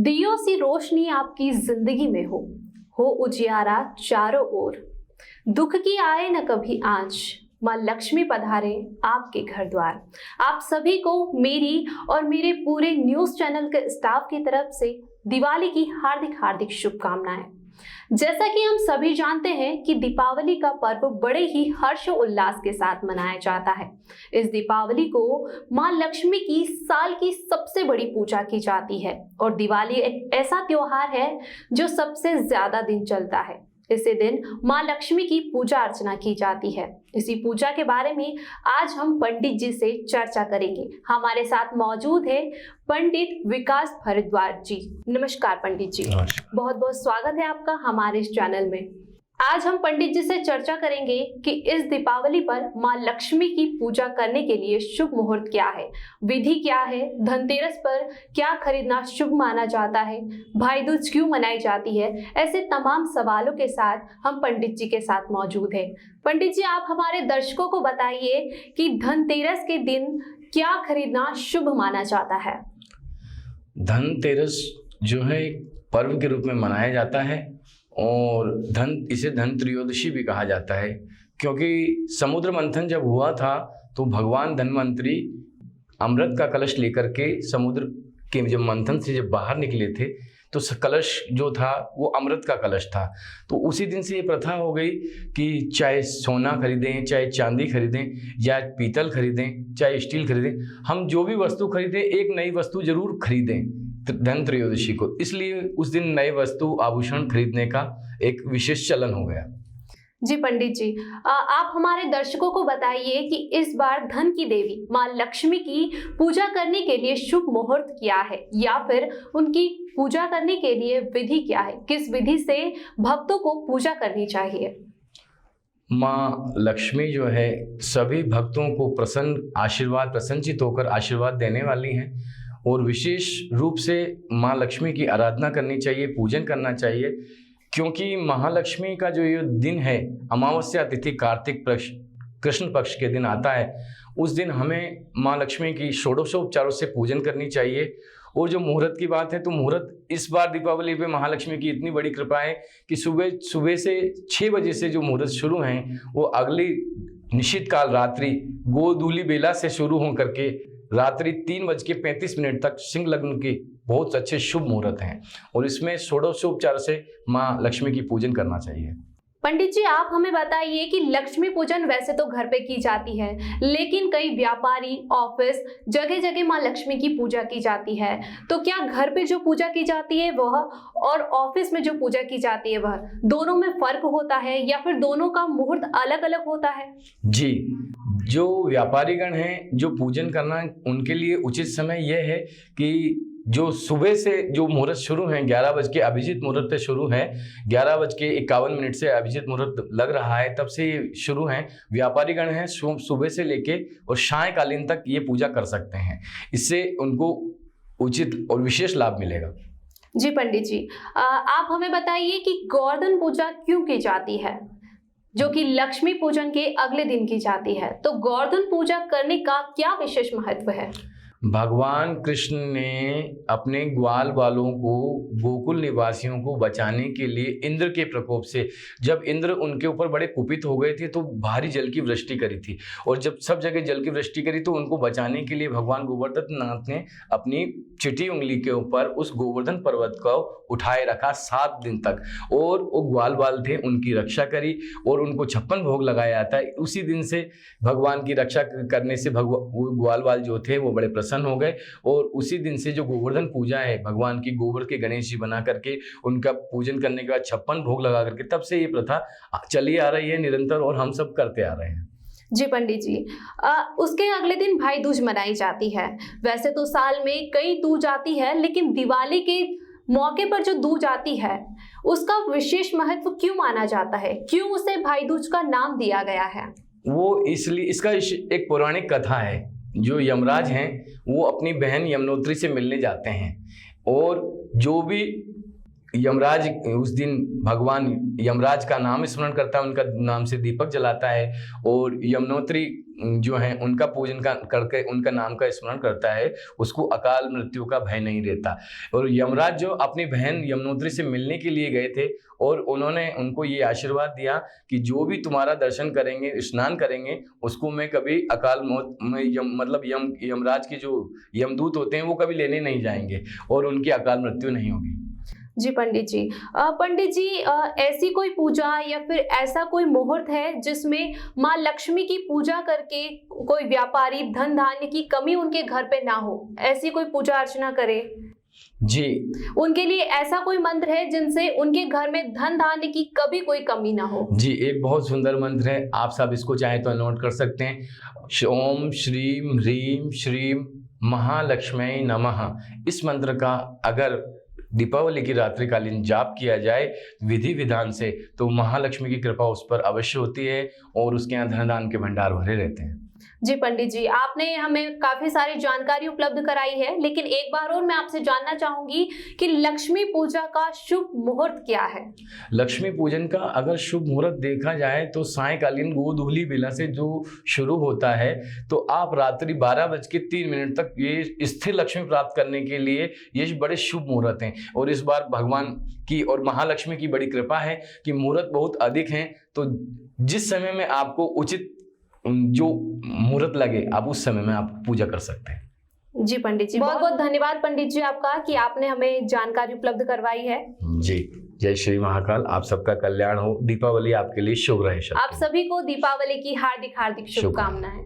दियों सी रोशनी आपकी जिंदगी में हो उजियारा चारों ओर। दुख की आए न कभी आंच, माँ लक्ष्मी पधारे आपके घर द्वार। आप सभी को मेरी और मेरे पूरे न्यूज चैनल के स्टाफ की तरफ से दिवाली की हार्दिक हार्दिक शुभकामनाएं। जैसा कि हम सभी जानते हैं कि दीपावली का पर्व बड़े ही हर्ष उल्लास के साथ मनाया जाता है। इस दीपावली को मां लक्ष्मी की साल की सबसे बड़ी पूजा की जाती है और दिवाली एक ऐसा त्योहार है जो सबसे ज्यादा दिन चलता है। इसी दिन मां लक्ष्मी की पूजा अर्चना की जाती है। इसी पूजा के बारे में आज हम पंडित जी से चर्चा करेंगे। हमारे साथ मौजूद है पंडित विकास भारद्वाज जी। नमस्कार पंडित जी। बहुत बहुत स्वागत है आपका हमारे इस चैनल में। आज हम पंडित जी से चर्चा करेंगे कि इस दीपावली पर मां लक्ष्मी की पूजा करने के लिए शुभ मुहूर्त क्या है, विधि क्या है, धनतेरस पर क्या खरीदना शुभ माना जाता है, भाई दूज क्यों मनाई जाती है। ऐसे तमाम सवालों के साथ हम पंडित जी के साथ मौजूद हैं। पंडित जी, आप हमारे दर्शकों को बताइए कि धनतेरस के दिन क्या खरीदना शुभ माना जाता है। धनतेरस जो है एक पर्व के रूप में मनाया जाता है और इसे धन त्रयोदशी भी कहा जाता है, क्योंकि समुद्र मंथन जब हुआ था तो भगवान धन्वंतरी अमृत का कलश लेकर के समुद्र के जब मंथन से जब बाहर निकले थे तो कलश जो था वो अमृत का कलश था। तो उसी दिन से ये प्रथा हो गई कि चाहे सोना खरीदें, चाहे चांदी खरीदें, या पीतल खरीदें, चाहे स्टील खरीदें, हम जो भी वस्तु खरीदें एक नई वस्तु जरूर खरीदें धन त्रयोदशी को। इसलिए उस दिन नए वस्तु आभूषण खरीदने का एक विशेष चलन हो गया। जी पंडित जी, आप हमारे दर्शकों को बताइए कि इस बार धन की देवी मां लक्ष्मी की पूजा करने के लिए शुभ मुहूर्त क्या है, या फिर उनकी पूजा करने के लिए विधि क्या है, किस विधि से भक्तों को पूजा करनी चाहिए। माँ लक्ष्मी जो है सभी भक्तों को प्रसन्नचित होकर आशीर्वाद देने वाली हैं और विशेष रूप से माँ लक्ष्मी की आराधना करनी चाहिए, पूजन करना चाहिए, क्योंकि महालक्ष्मी का जो ये दिन है अमावस्या तिथि कार्तिक कृष्ण पक्ष के दिन आता है। उस दिन हमें माँ लक्ष्मी की षोडशोपचारों से पूजन करनी चाहिए। और जो मुहूर्त की बात है तो मुहूर्त इस बार दीपावली पे महालक्ष्मी की इतनी बड़ी कृपा है कि सुबह से 6 बजे से जो मुहूर्त शुरू हैं वो अगली निश्चित काल रात्रि गोधूली बेला से शुरू हो करके रात्रि 3:35 तक सिंह लग्न के बहुत अच्छे शुभ मुहूर्त हैं और इसमें षोडशोपचार से माँ लक्ष्मी की पूजन करना चाहिए। पंडित जी, आप हमें बताइए कि लक्ष्मी पूजन वैसे तो घर पे की जाती है, लेकिन कई व्यापारी ऑफिस जगह जगह माँ लक्ष्मी की पूजा की जाती है, तो क्या घर पे जो पूजा की जाती है वह और ऑफिस में जो पूजा की जाती है वह दोनों में फर्क होता है या फिर दोनों का मुहूर्त अलग अलग होता है। जी, जो व्यापारीगण हैं जो पूजन करना उनके लिए उचित समय यह है कि जो सुबह से जो मुहूर्त शुरू हैं 11 बज के अभिजीत मुहूर्त से शुरू है, 11:51 से अभिजीत मुहूर्त लग रहा है, तब से ये शुरू हैं। व्यापारीगण हैं सुबह से लेके और सायंकालीन तक ये पूजा कर सकते हैं, इससे उनको उचित और विशेष लाभ मिलेगा। जी पंडित जी, आप हमें बताइए कि गोवर्धन पूजा क्यों की जाती है, जो कि लक्ष्मी पूजन के अगले दिन की जाती है, तो गोवर्धन पूजा करने का क्या विशेष महत्व है। भगवान कृष्ण ने अपने ग्वाल वालों को, गोकुल निवासियों को बचाने के लिए इंद्र के प्रकोप से, जब इंद्र उनके ऊपर बड़े कुपित हो गए थे तो भारी जल की वृष्टि करी थी, और जब सब जगह जल की वृष्टि करी तो उनको बचाने के लिए भगवान गोवर्धन नाथ ने अपनी चिटी उंगली के ऊपर उस गोवर्धन पर्वत को उठाए रखा 7 दिन तक, और वो ग्वाल वाल थे उनकी रक्षा करी और उनको 56 भोग लगाया जाता है। उसी दिन से भगवान की रक्षा करने से ग्वाल वाल जो थे वो बड़े प्रसन्न हो गए, और उसी दिन से जो गोवर्धन पूजा है, भगवान की गोबर के गणेश जी बना करके उनका पूजन करने के बाद 56 भोग लगा करके, तब से ये प्रथा चली आ रही है निरंतर और हम सब करते आ रहे हैं। जी पंडित जी, उसके अगले दिन भाई दूज मनाई जाती है। वैसे तो साल में कई दूज आती है, लेकिन दिवाली के मौके पर जो दूज आती है उसका विशेष महत्व क्यों माना जाता है, क्यों उसे भाई दूज का नाम दिया गया है। वो इसलिए, इसका एक पौराणिक कथा है। जो यमराज हैं वो अपनी बहन यमुनोत्री से मिलने जाते हैं और जो भी यमराज उस दिन भगवान यमराज का नाम स्मरण करता है, उनका नाम से दीपक जलाता है, और यमुनोत्री जो हैं उनका पूजन करके उनका नाम का स्मरण करता है, उसको अकाल मृत्यु का भय नहीं रहता। और यमराज जो अपनी बहन यमुनोत्री से मिलने के लिए गए थे, और उन्होंने उनको ये आशीर्वाद दिया कि जो भी तुम्हारा दर्शन करेंगे, स्नान करेंगे, उसको मैं कभी अकाल मौत में यमराज के जो यमदूत होते हैं वो कभी लेने नहीं जाएंगे, और उनकी अकाल मृत्यु नहीं होगी। जी पंडित जी, ऐसी कोई पूजा या फिर ऐसा कोई मुहूर्त है जिसमें माँ लक्ष्मी की पूजा करके कोई व्यापारी धन धान्य की कमी उनके घर पे ना हो, ऐसी कोई पूजा अर्चना करे? जी, उनके लिए ऐसा कोई मंत्र है जिनसे उनके घर में धन धान्य की कभी कोई कमी ना हो? जी, एक बहुत सुंदर मंत्र है, आप सब इसको चाहे तो नोट कर सकते हैं। ओम श्रीम ह्रीम श्रीम महालक्ष्मी नमः। इस मंत्र का अगर दीपावली की रात्रिकालीन जाप किया जाए विधि विधान से, तो महालक्ष्मी की कृपा उस पर अवश्य होती है, और उसके यहाँ धन दान के भंडार भरे रहते हैं। जी पंडित जी, आपने हमें काफी सारी जानकारी उपलब्ध कराई है, लेकिन एक बार और मैं आपसे जानना चाहूंगी कि लक्ष्मी पूजा का शुभ मुहूर्त क्या है? लक्ष्मी पूजन का अगर शुभ मुहूर्त देखा जाए तो सायंकालीन गोधूली बेला से जो शुरू होता है, तो आप रात्रि 12:03 तक ये स्थिर लक्ष्मी प्राप्त करने के लिए ये बड़े शुभ मुहूर्त हैं। और इस बार भगवान की और महालक्ष्मी की बड़ी कृपा है कि मुहूर्त बहुत अधिक हैं, तो जिस समय में आपको उचित जो मुहूर्त लगे आप उस समय में आप पूजा कर सकते हैं। जी पंडित जी, बहुत बहुत धन्यवाद पंडित जी आपका कि आपने हमें जानकारी उपलब्ध करवाई है। जी, जय श्री महाकाल। आप सबका कल्याण हो, दीपावली आपके लिए शुभ रहे। आप सभी को दीपावली की हार्दिक हार्दिक शुभकामनाएं।